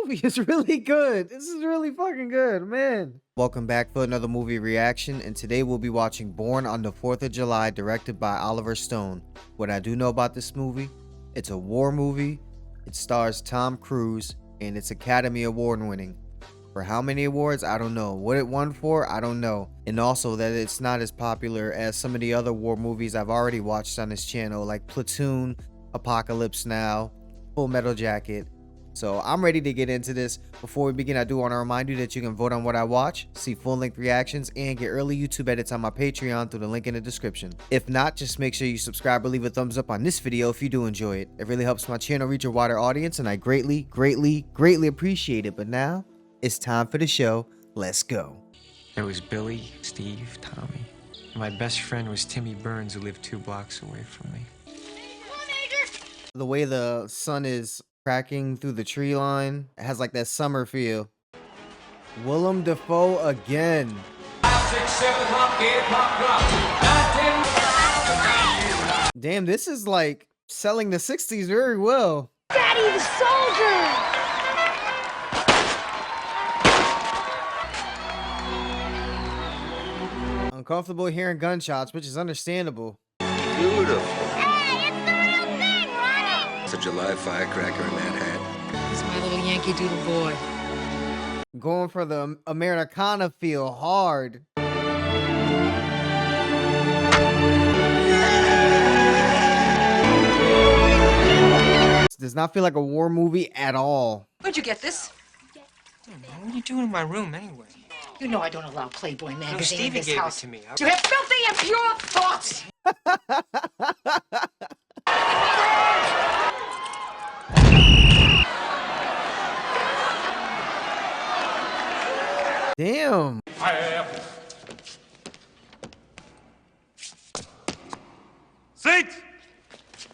movie is really good. This is really fucking good, man. Welcome back for another movie reaction, and today we'll be watching Born on the 4th of July, directed by Oliver Stone. What I do know about this movie, it's a war movie, it stars Tom Cruise, and it's Academy Award winning. For how many awards, I don't know. What it won for, I don't know. And also that it's not as popular as some of the other war movies I've already watched on this channel, like Platoon, Apocalypse Now, Full Metal Jacket. So I'm ready to get into this. Before we begin, I do want to remind you that you can vote on what I watch, see full-length reactions, and get early YouTube edits on my Patreon through the link in the description. If not, just make sure you subscribe or leave a thumbs up on this video if you do enjoy it. It really helps my channel reach a wider audience, and I greatly appreciate it. But now, it's time for the show. Let's go. There was Billy, Steve, Tommy. My best friend was Timmy Burns, who lived 2 blocks away from me. The way the sun is cracking through the tree line, it has like that summer feel. Willem Dafoe again. Damn, this is like selling the 60s very well. Daddy the soldier! Uncomfortable hearing gunshots, which is understandable. Beautiful. Hey, it's the real thing, Ronnie! It's a July firecracker in that hat. He's my little Yankee Doodle boy. Going for the Americana feel hard. This does not feel like a war movie at all. Where'd you get this? Hey, man, what are you doing in my room anyway? You know I don't allow Playboy magazine in Stevie this gave house. it to me. You have filthy, impure thoughts! Damn. Seat!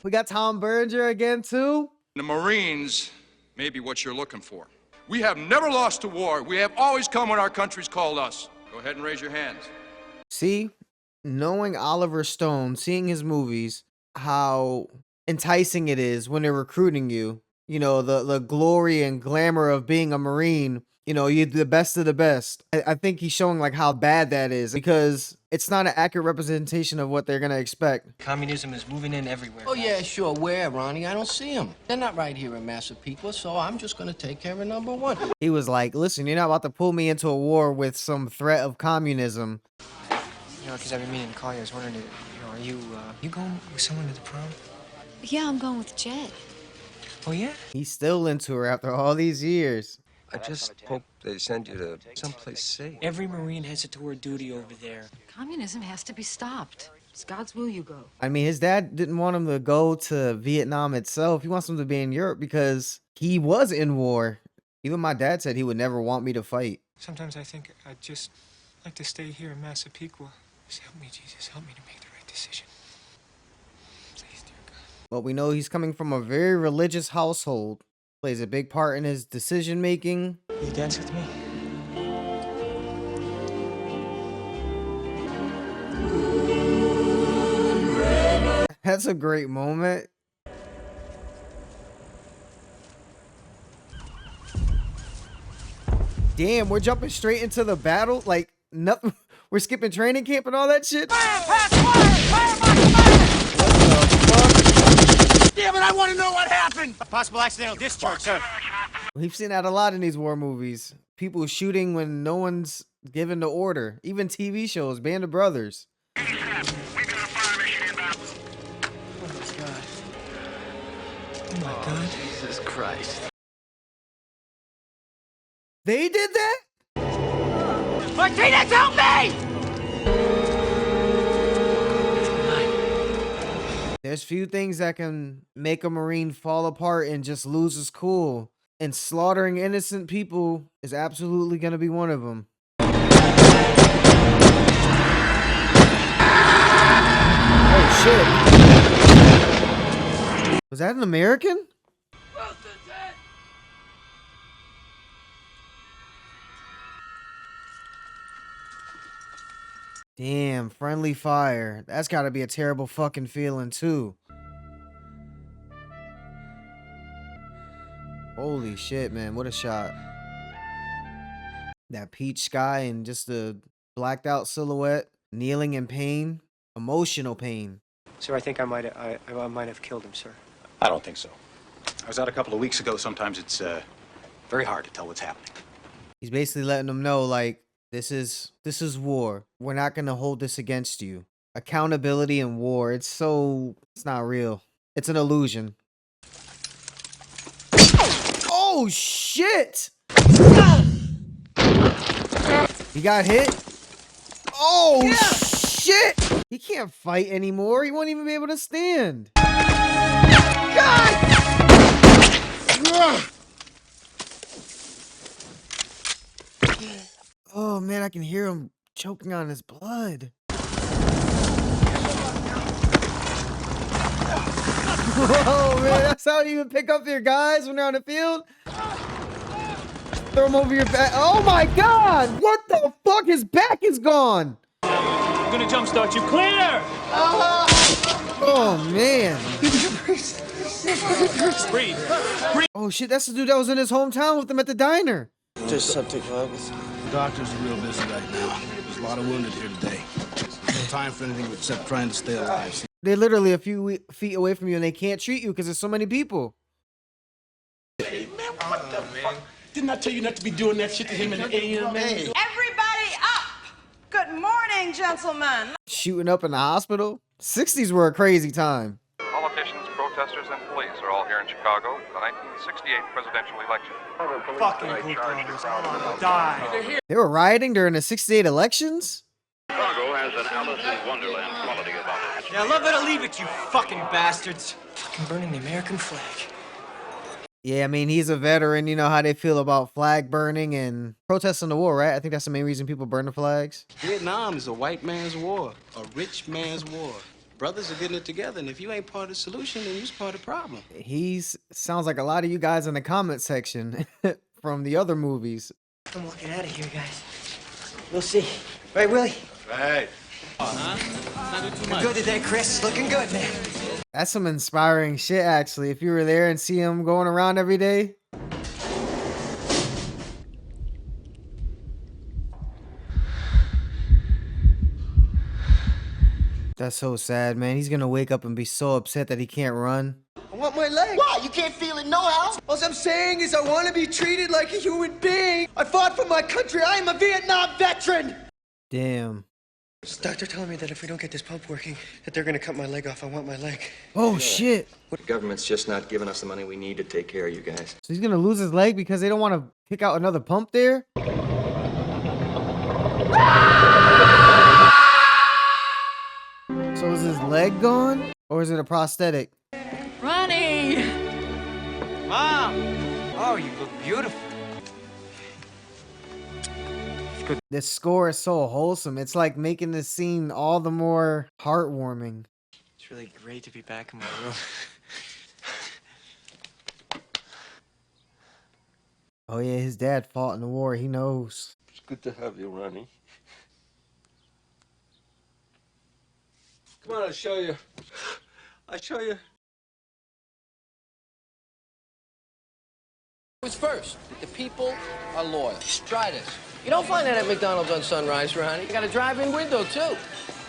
We got Tom Berenger again too. The Marines may be what you're looking for. We have never lost a war. We have always come when our country's called us. Go ahead and raise your hands. See, knowing Oliver Stone, seeing his movies, how enticing it is when they're recruiting you. You know, the glory and glamour of being a Marine. You know, you're the best of the best. I think he's showing like how bad that is, because it's not an accurate representation of what they're gonna expect. Communism is moving in everywhere. Oh, yeah, sure. Where, Ronnie? I don't see them. They're not right here in Massapequa, so I'm just going to take care of number one. He was like, listen, you're not about to pull me into a war with some threat of communism. You know, because I've been meaning to call you. I was wondering, are you going with someone to the prom? Yeah, I'm going with Jed. Oh, yeah? He's still into her after all these years. I just hope they send you to someplace safe. Every Marine has a tour of duty over there. Communism has to be stopped. It's God's will you go. I mean, his dad didn't want him to go to Vietnam itself. He wants him to be in Europe because he was in war. Even my dad said he would never want me to fight. Sometimes I think I'd just like to stay here in Massapequa. Just help me, Jesus. Help me to make the right decision. Please, dear God. But we know he's coming from a very religious household. Plays a big part in his decision making. Will you dance with me? That's a great moment. Damn, we're jumping straight into the battle. Like, nothing. We're skipping training camp and all that shit. What the fuck? Damn it, I want to know what happened! A possible accidental discharge, sir. We've seen that a lot in these war movies. People shooting when no one's given the order. Even TV shows, Band of Brothers. Oh, my God. Jesus Christ. They did that? Martinez, help me! There's few things that can make a Marine fall apart and just lose his cool. And slaughtering innocent people is absolutely going to be one of them. Oh, shit. Was that an American? Damn, friendly fire. That's gotta be a terrible fucking feeling, too. Holy shit, man. What a shot. That peach sky and just the blacked out silhouette, kneeling in pain, emotional pain. Sir, I think I might have killed him, sir. I don't think so. I was out a couple of weeks ago. Sometimes it's very hard to tell what's happening. He's basically letting them know, like, this is war. We're not gonna hold this against you. Accountability in war, it's not real. It's an illusion. Oh shit! He got hit. Oh shit! He can't fight anymore. He won't even be able to stand. Oh man, I can hear him choking on his blood. Whoa, man, that's how you pick up your guys when they're on the field? Throw them over your back. Oh my god! What the fuck? His back is gone! I'm gonna jumpstart you. Clear! Oh man. Breathe. Oh shit, that's the dude that was in his hometown with him at the diner. Just septic levels. The doctors are real busy right now. There's a lot of wounded here today. No time for anything except trying to stay alive. They're literally a few feet away from you and they can't treat you because there's so many people. Hey, man, what the fuck? Didn't I tell you not to be doing that shit to him in the AM, man? Everybody up! Good morning, gentlemen. Shooting up in the hospital? 60s were a crazy time. Politicians, protesters, and police are all here in Chicago for the 1968 presidential election. Fucking die. They were rioting during the 68 elections? Chicago has an Alice in Wonderland quality about it. Yeah, love it or leave it, you fucking bastards. Fucking burning the American flag. Yeah, I mean, he's a veteran. You know how they feel about flag burning and protesting the war, right? I think that's the main reason people burn the flags. Vietnam is a white man's war, a rich man's war. Brothers are getting it together, and if you ain't part of the solution, then you're part of the problem. Sounds like a lot of you guys in the comment section from the other movies. I'm walking out of here, guys. We'll see. Right, Willie? Right. Looking good today, Chris. Looking good, man. That's some inspiring shit, actually. If you were there and see him going around every day. That's so sad, man. He's gonna wake up and be so upset that he can't run. I want my leg. Why? You can't feel it no how? All I'm saying is I want to be treated like a human being. I fought for my country. I am a Vietnam veteran. Damn. Doctor telling me that if we don't get this pump working, that they're gonna cut my leg off. I want my leg. Oh shit. The government's just not giving us the money we need to take care of you guys. So he's gonna lose his leg because they don't want to pick out another pump there? So is his leg gone? Or is it a prosthetic? Ronnie! Mom! Oh, you look beautiful. This score is so wholesome. It's like making this scene all the more heartwarming. It's really great to be back in my room. Oh yeah, his dad fought in the war. He knows. It's good to have you, Ronnie. Come on, I'll show you. I'll show you. Who's first? The people are loyal. Try this. You don't find that at McDonald's on Sunrise, Ronnie. You got a drive-in window, too.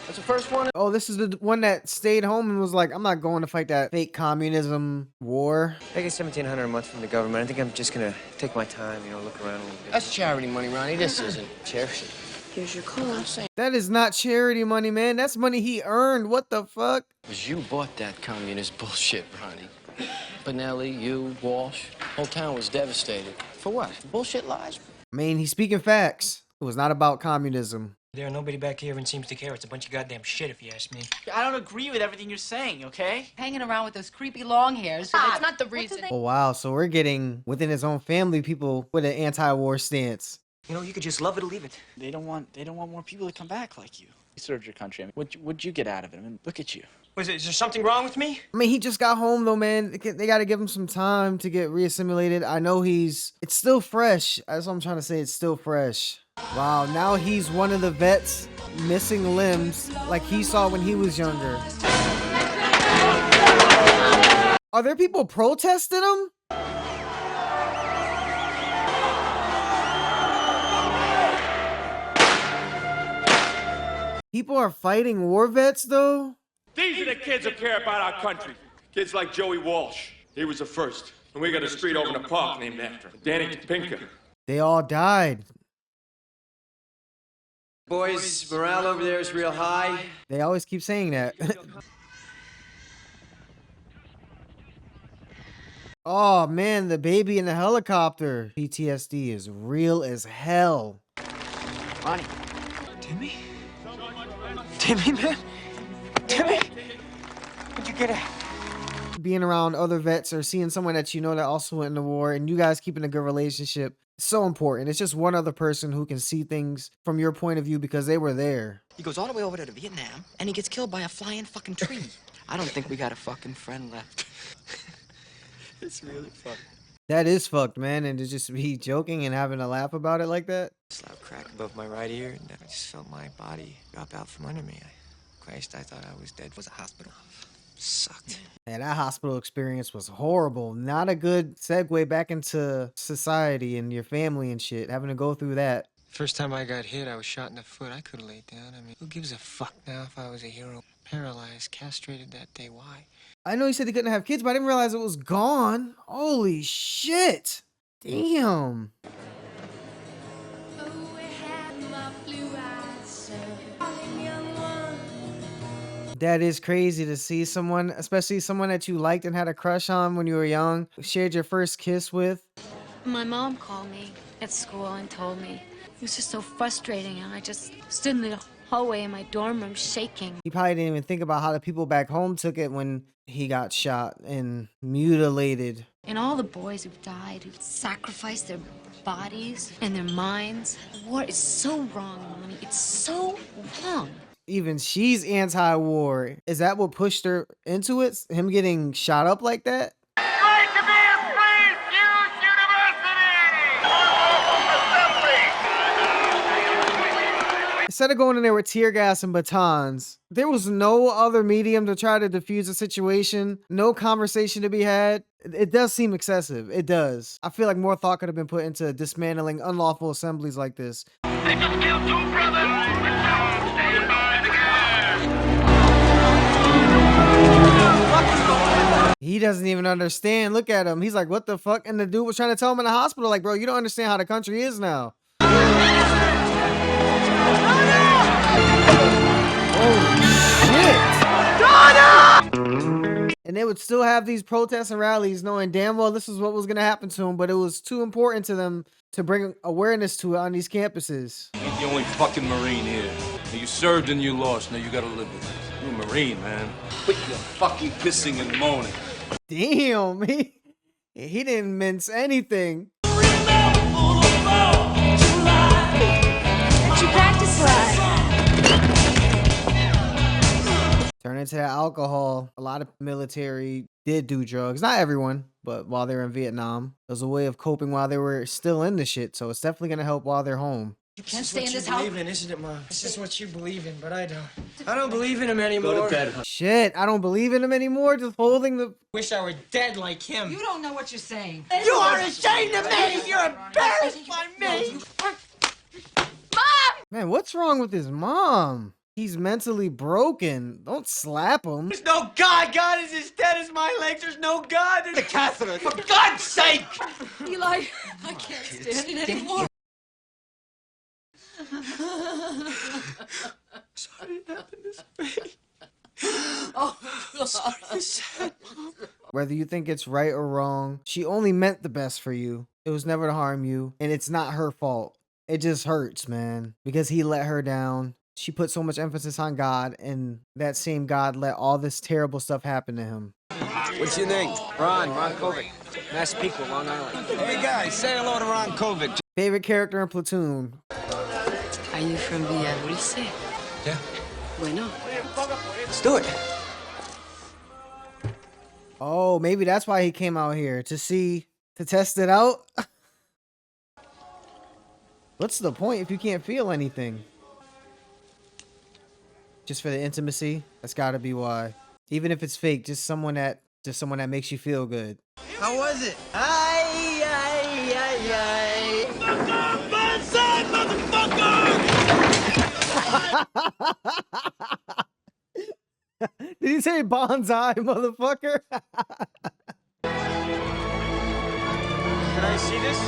That's the first one. Oh, this is the one that stayed home and was like, I'm not going to fight that fake communism war. I get $1,700 a month from the government. I think I'm just gonna take my time, you know, look around a little bit. That's charity money, Ronnie. This isn't. Charity. Here's your call. That is not charity money, man. That's money he earned. What the fuck? Because you bought that communist bullshit, Ronnie. Benelli, you, Walsh. Whole town was devastated. For what? For bullshit lies? I mean, he's speaking facts. It was not about communism. There, nobody back here even seems to care. It's a bunch of goddamn shit, if you ask me. I don't agree with everything you're saying, okay? Hanging around with those creepy long hairs. That's not the reason. Oh, wow. So we're getting, within his own family, people with an anti-war stance. You know, you could just love it or leave it. They don't want more people to come back like you. You served your country. I mean, what'd you get out of it? I mean, look at you. Is there something wrong with me? I mean, he just got home, though, man. They got to give him some time to get reassimilated. I know it's still fresh. That's what I'm trying to say. It's still fresh. Wow, now he's one of the vets missing limbs like he saw when he was younger. Are there people protesting him? People are fighting war vets though? These are the kids who care about our country. Kids like Joey Walsh. He was the first. And we got a street over in the park named after him. Danny Topinka. They all died. Boys, morale over there is real high. They always keep saying that. Oh man, the baby in the helicopter. PTSD is real as hell. Ronnie. Timmy? Timmy, man? Timmy? Where'd you get at? Being around other vets or seeing someone that you know that also went in the war and you guys keeping a good relationship, so important. It's just one other person who can see things from your point of view because they were there. He goes all the way over there to Vietnam, and he gets killed by a flying fucking tree. I don't think we got a fucking friend left. It's really fucked. That is fucked, man. And to just be joking and having a laugh about it like that. Slap crack above my right ear, and I just felt my body drop out from under me. Christ, I thought I was dead. It was a hospital. Sucked. And that hospital experience was horrible. Not a good segue back into society and your family and shit. Having to go through that. First time I got hit, I was shot in the foot. I could have laid down. I mean, who gives a fuck now if I was a hero? Paralyzed, castrated that day. Why? I know he said he couldn't have kids, but I didn't realize it was gone. Holy shit. Damn. That is crazy to see someone, especially someone that you liked and had a crush on when you were young, shared your first kiss with. My mom called me at school and told me. It was just so frustrating, and I just stood in the hallway in my dorm room shaking. He probably didn't even think about how the people back home took it when he got shot and mutilated. And all the boys who died, who sacrificed their bodies and their minds. The war is so wrong, Mommy. It's so wrong. Even she's anti-war. Is that what pushed her into it? Him getting shot up like that? Great to be a free Hughes University! Instead of going in there with tear gas and batons, there was no other medium to try to defuse the situation. No conversation to be had. It does seem excessive. It does. I feel like more thought could have been put into dismantling unlawful assemblies like this. They just killed two brothers! He doesn't even understand. Look at him. He's like, what the fuck? And the dude was trying to tell him in the hospital, like, bro, you don't understand how the country is now. Oh, shit. And they would still have these protests and rallies knowing damn well this is what was going to happen to him, but it was too important to them to bring awareness to it on these campuses. You ain't the only fucking Marine here. You served and you lost. Now you gotta live with it. You're a Marine, man. Quit your fucking pissing and moaning. Damn, he didn't mince anything. Turn into that alcohol. A lot of military did do drugs. Not everyone, but while they were in Vietnam. It was a way of coping while they were still in the shit. So it's definitely going to help while they're home. You can't stay in this house. Believe in, isn't it, Mom? This is what you believe in, but I don't. I don't believe in him anymore. Go to bed, huh? Shit, I don't believe in him anymore. Just holding the... Wish I were dead like him. You don't know what you're saying. You are ashamed of me! You're embarrassed by me! Man, what's wrong with his mom? He's mentally broken. Don't slap him. There's no God. God is as dead as my legs. There's no God. There's a catheter. For God's sake! Eli, I can't stand it anymore. Sorry it happened this way. Oh, God. Sorry you said, Mom. Whether you think it's right or wrong, she only meant the best for you. It was never to harm you, and it's not her fault. It just hurts, man, because he let her down. She put so much emphasis on God, and that same God let all this terrible stuff happen to him. What's your name? Ron Kovic. Massapequa, Long Island. Hey, guys, say hello to Ron Kovic. Favorite character in Platoon? Are you from Villarrice? Yeah. Bueno. Let's do it. Oh, maybe that's why he came out here, to test it out? What's the point if you can't feel anything? Just for the intimacy? That's gotta be why. Even if it's fake, just someone that makes you feel good. How was it? Aye, aye, aye, aye. Motherfucker! Did he say bonsai, motherfucker? Can I see this?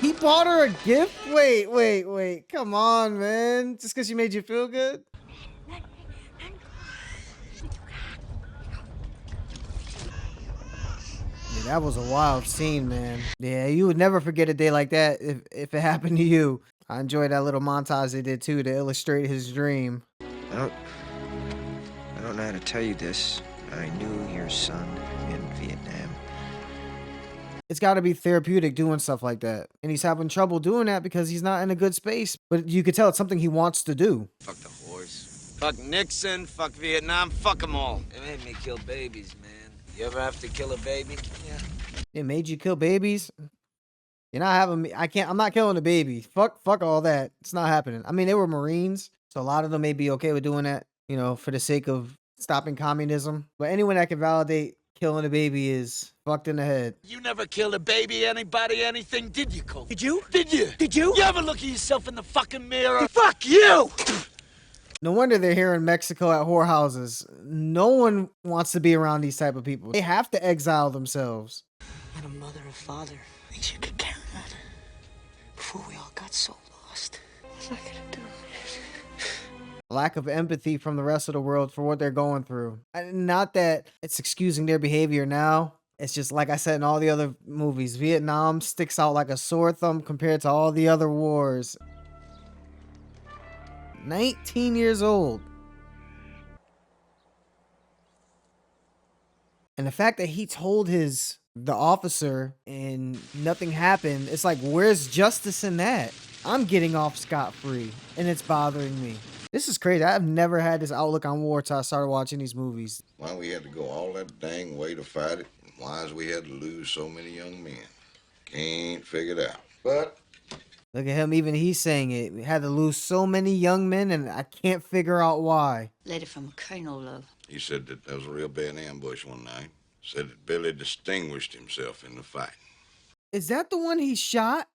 He bought her a gift? Wait. Come on, man. Just because she made you feel good? Yeah, that was a wild scene, man. Yeah, you would never forget a day like that if it happened to you. I enjoyed that little montage they did too to illustrate his dream. I don't know how to tell you this. I knew your son in Vietnam. It's got to be therapeutic doing stuff like that. And he's having trouble doing that because he's not in a good space. But you could tell it's something he wants to do. Fuck the whores. Fuck Nixon, fuck Vietnam, fuck them all. They made me kill babies, man. You ever have to kill a baby? Yeah. It made you kill babies? You're not having me. I'm not killing a baby. Fuck all that. It's not happening. I mean, they were Marines, so a lot of them may be okay with doing that, you know, for the sake of stopping communism. But anyone that can validate killing a baby is fucked in the head. You never killed a baby, anybody, anything, did you, Cole? Did you? Did you? Did you? You ever look at yourself in the fucking mirror? Fuck you! No wonder they're here in Mexico at whorehouses. No one wants to be around these type of people. They have to exile themselves. What a mother or father things you could count on. Before we all got so lost. What's I gonna do? Lack of empathy from the rest of the world for what they're going through. Not that it's excusing their behavior now. It's just like I said in all the other movies, Vietnam sticks out like a sore thumb compared to all the other wars. 19 years old. And the fact that he told the officer and nothing happened, it's like, where's justice in that? I'm getting off scot-free and it's bothering me. This is crazy. I've never had this outlook on war till I started watching these movies. Why we had to go all that dang way to fight it, and why we had to lose so many young men. Can't figure it out. But look at him, even he's saying it. We had to lose so many young men and I can't figure out why. Letter from Colonel Love. he said that there was a real bad ambush one night. Said that Billy distinguished himself in the fight. Is that the one he shot?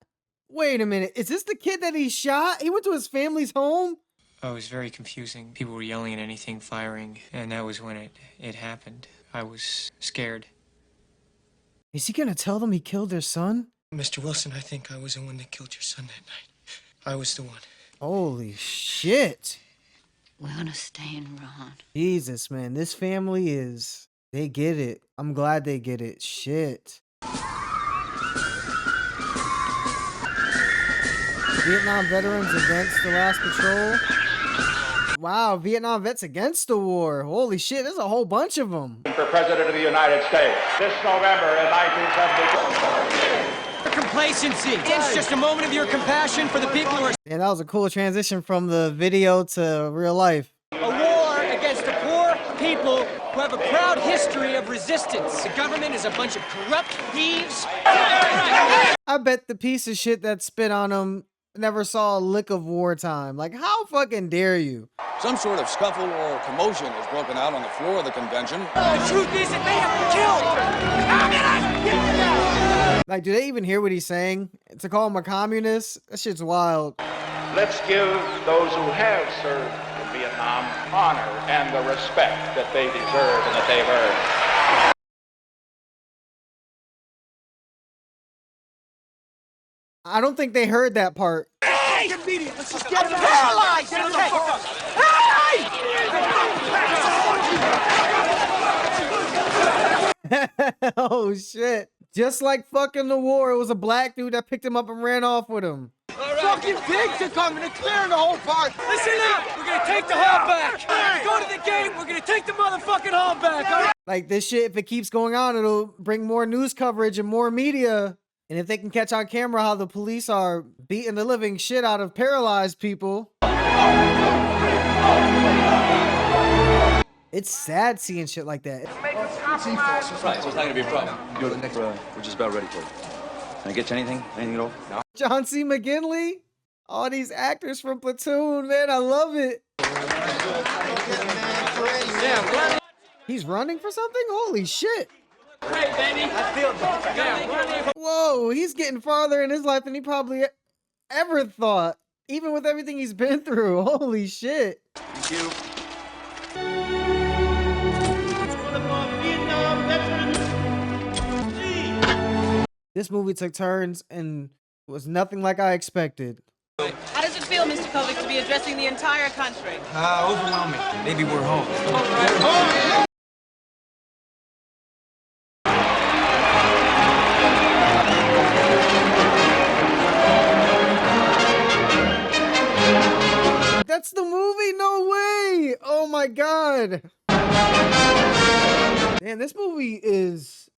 Wait a minute. Is this the kid that he shot? He went to his family's home? Oh, it was very confusing. People were yelling at anything, firing, and that was when it happened. I was scared. Is he gonna tell them he killed their son? Mr. Wilson, I think I was the one that killed your son that night. I was the one. Holy shit. We're gonna stay in Ron. Jesus, man. This family is... They get it. I'm glad they get it. Shit. Vietnam veterans against the last patrol. Wow, Vietnam vets against the war. Holy shit, there's a whole bunch of them. For President of the United States this November in 1972. Complacency. It's just a moment of your compassion for the people who are... Yeah, that was a cool transition from the video to real life. A war against the poor people who have a proud history of resistance. The government is a bunch of corrupt thieves. I bet the piece of shit that spit on him never saw a lick of wartime. Like, how fucking dare you? Some sort of scuffle or commotion has broken out on the floor of the convention. The truth is that they have killed. Like, do they even hear what he's saying? To call him a communist? That shit's wild. Let's give those who have served in Vietnam honor and the respect that they deserve and that they've earned. I don't think they heard that part. Hey! Let's just get him paralyzed! Hey! Oh shit. Just like fucking the war, it was a black dude that picked him up and ran off with him. Fucking pigs are coming and clearing the whole park. Listen up! We're gonna take the hall back. Go to the gate. We're gonna take the motherfucking hall back. All right? Like, this shit, if it keeps going on, it'll bring more news coverage and more media. And if they can catch on camera how the police are beating the living shit out of paralyzed people. It's sad seeing shit like that. Right, so it's not gonna be a problem. You're the next. We're just about ready for it. Can I get you anything? Anything at all? No. John C. McGinley? All these actors from Platoon, man, I love it. He's running for something? Holy shit. Hey, baby. I feel that. Whoa, he's getting farther in his life than he probably ever thought, even with everything he's been through. Holy shit. Thank you. This movie took turns and was nothing like I expected. How does it feel, Mr. Kovic, to be addressing the entire country? Overwhelming. Maybe we're home. That's the movie? No way! Oh my god. Damn, this movie is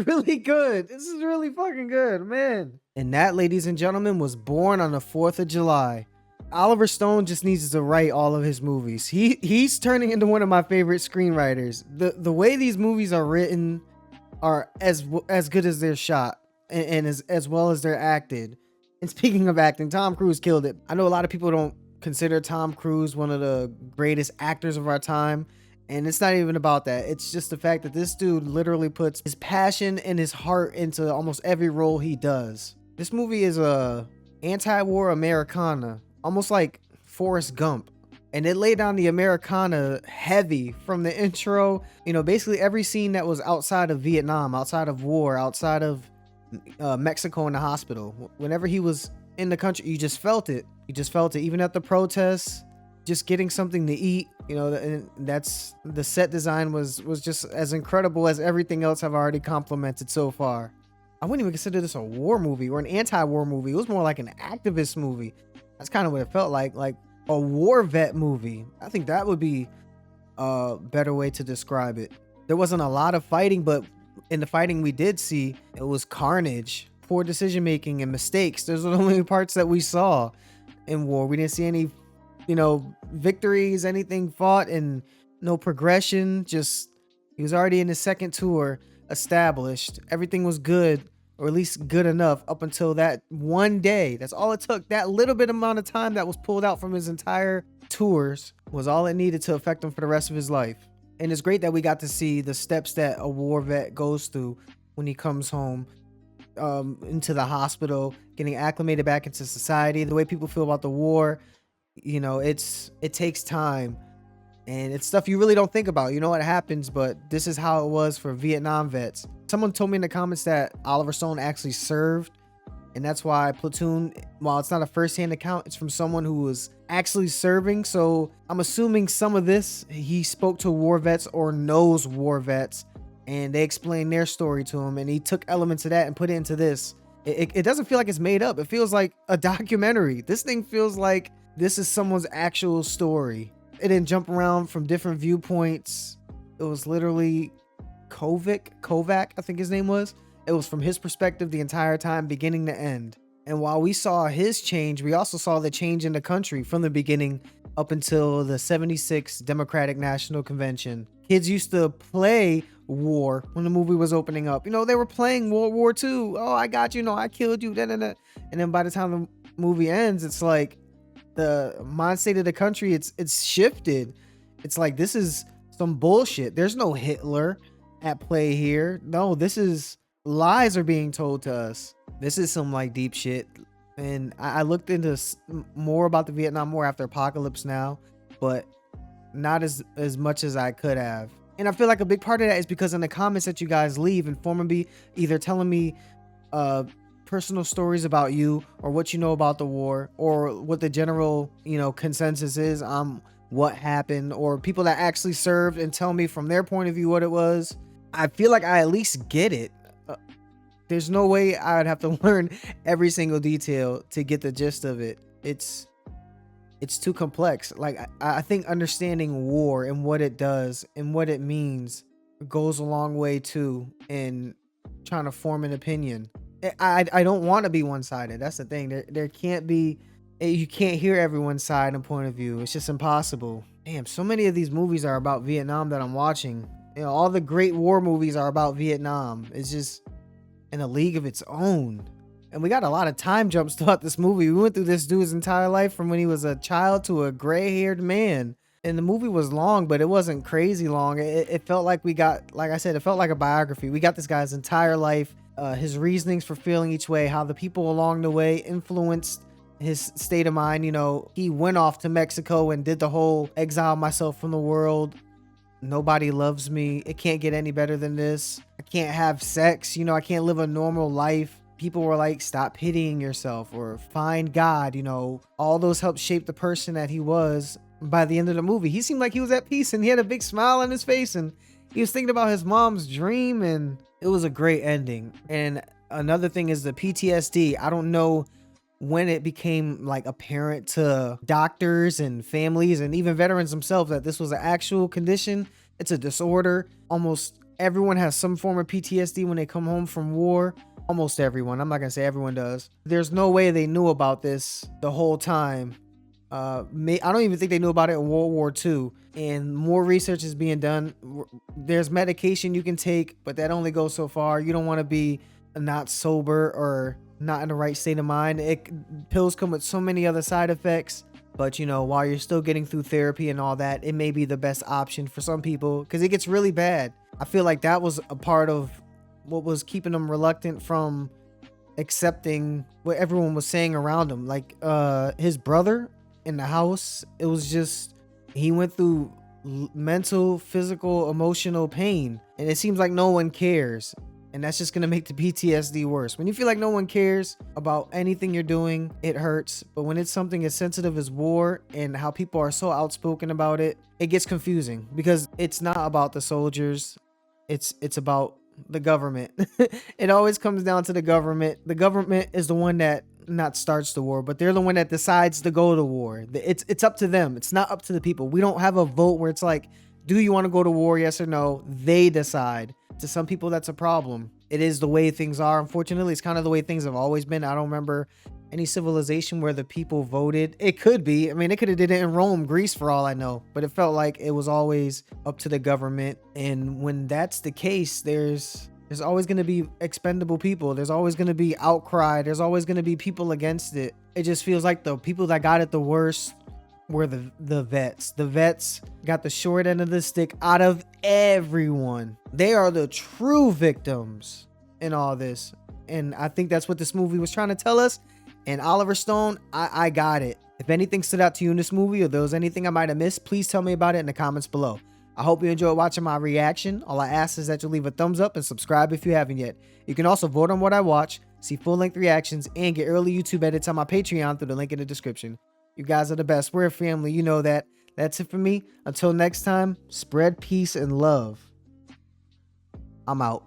really good. This is really fucking good, man. And that, ladies and gentlemen, was Born on the 4th of July. Oliver Stone just needs to write all of his movies. He's turning into one of my favorite screenwriters. The way these movies are written are as good as they're shot, and as well as they're acted. And speaking of acting, Tom Cruise killed it. I know a lot of people don't consider Tom Cruise one of the greatest actors of our time, and it's not even about that. It's just the fact that this dude literally puts his passion and his heart into almost every role he does. This movie is a anti-war Americana, almost like Forrest Gump, and it laid down the Americana heavy from the intro. You know, basically every scene that was outside of Vietnam, outside of war, outside of Mexico in the hospital. Whenever he was in the country, you just felt it. You just felt it, even at the protests, just getting something to eat. You know, and that's the set design was just as incredible as everything else I've already complimented so far. I wouldn't even consider this a war movie or an anti-war movie. It was more like an activist movie. That's kind of what it felt like a war vet movie. I think that would be a better way to describe it. There wasn't a lot of fighting, but in the fighting we did see, it was carnage, poor decision making, and mistakes. Those are the only parts that we saw in war. We didn't see any, you know, victories, anything fought, and no progression. Just, he was already in his second tour, established. Everything was good, or at least good enough, up until that one day. That's all it took. That little bit amount of time that was pulled out from his entire tours was all it needed to affect him for the rest of his life. And it's great that we got to see the steps that a war vet goes through when he comes home, into the hospital, getting acclimated back into society, the way people feel about the war. You know, it takes time, and it's stuff you really don't think about. You know what happens, but this is how it was for Vietnam vets. Someone told me in the comments that Oliver Stone actually served, and that's why Platoon, while it's not a first-hand account, it's from someone who was actually serving. So I'm assuming some of this, he spoke to war vets or knows war vets, and they explained their story to him, and he took elements of that and put it into this. It doesn't feel like it's made up. It feels like a documentary. This thing feels like this is someone's actual story. It didn't jump around from different viewpoints. It was literally Kovac, I think his name was. It was from his perspective the entire time, beginning to end. And while we saw his change, we also saw the change in the country from the beginning up until the 76 Democratic National Convention. Kids used to play war when the movie was opening up. You know, they were playing World War II. Oh, I got you. No, I killed you. Da, da, da. And then by the time the movie ends, it's like the mind state of the country, it's shifted. It's like, this is some bullshit. There's no Hitler at play here. No, this is lies are being told to us. This is some like deep shit. And I looked into more about the Vietnam War after Apocalypse Now, but not as much as I could have. And I feel like a big part of that is because in the comments that you guys leave, informing me, either telling me personal stories about you or what you know about the war, or what the general, you know, consensus is on what happened, or people that actually served and tell me from their point of view what it was. I feel like I at least get it. There's no way I would have to learn every single detail to get the gist of it. It's too complex. Like, I think understanding war and what it does and what it means goes a long way too in trying to form an opinion. I don't want to be one-sided. That's the thing. There can't be, you can't hear everyone's side and point of view. It's just impossible. Damn, so many of these movies are about Vietnam that I'm watching. You know, all the great war movies are about Vietnam. It's just in a league of its own. And we got a lot of time jumps throughout this movie. We went through this dude's entire life from when he was a child to a gray-haired man. And the movie was long, but it wasn't crazy long. It felt like we got, like I said, it felt like a biography. We got this guy's entire life, his reasonings for feeling each way, how the people along the way influenced his state of mind. You know, he went off to Mexico and did the whole exile myself from the world. Nobody loves me. It can't get any better than this. I can't have sex. You know, I can't live a normal life. People were like, stop pitying yourself or find God. You know, all those helped shape the person that he was. By the end of the movie, he seemed like he was at peace and he had a big smile on his face and he was thinking about his mom's dream, and it was a great ending. And another thing is the PTSD. I don't know when it became like apparent to doctors and families and even veterans themselves that this was an actual condition. It's a disorder. Almost everyone has some form of PTSD when they come home from war. Almost everyone. I'm not gonna say everyone does. There's no way they knew about this the whole time. I don't even think they knew about it in World War II. And more research is being done. There's medication you can take, but that only goes so far. You don't want to be not sober or not in the right state of mind. Pills come with so many other side effects, but you know, while you're still getting through therapy and all that, it may be the best option for some people because it gets really bad. I feel like that was a part of what was keeping them reluctant from accepting what everyone was saying around him. Like his brother in the house, it was just, he went through mental, physical, emotional pain, and it seems like no one cares. And that's just gonna make the PTSD worse. When you feel like no one cares about anything you're doing, it hurts. But when it's something as sensitive as war and how people are so outspoken about it, it gets confusing because it's not about the soldiers. It's about the government. It always comes down to the government. The government is the one that not starts the war, but they're the one that decides to go to war. It's up to them. It's not up to the people. We don't have a vote where it's like, do you want to go to war? Yes or no? They decide. To some people, that's a problem. It is the way things are. Unfortunately, it's kind of the way things have always been. I don't remember any civilization where the people voted. It could be. I mean, they could have did it in Rome, Greece, for all I know. But it felt like it was always up to the government. And when that's the case, there's always going to be expendable people. There's always going to be outcry. There's always going to be people against it. It just feels like the people that got it the worst were the vets. The vets got the short end of the stick out of everyone. They are the true victims in all this. And I think that's what this movie was trying to tell us. And Oliver Stone, I got it. If anything stood out to you in this movie or there was anything I might have missed, please tell me about it in the comments below. I hope you enjoyed watching my reaction. All I ask is that you leave a thumbs up and subscribe if you haven't yet. You can also vote on what I watch, see full-length reactions, and get early YouTube edits on my Patreon through the link in the description. You guys are the best. We're a family. You know that. That's it for me. Until next time, spread peace and love. I'm out.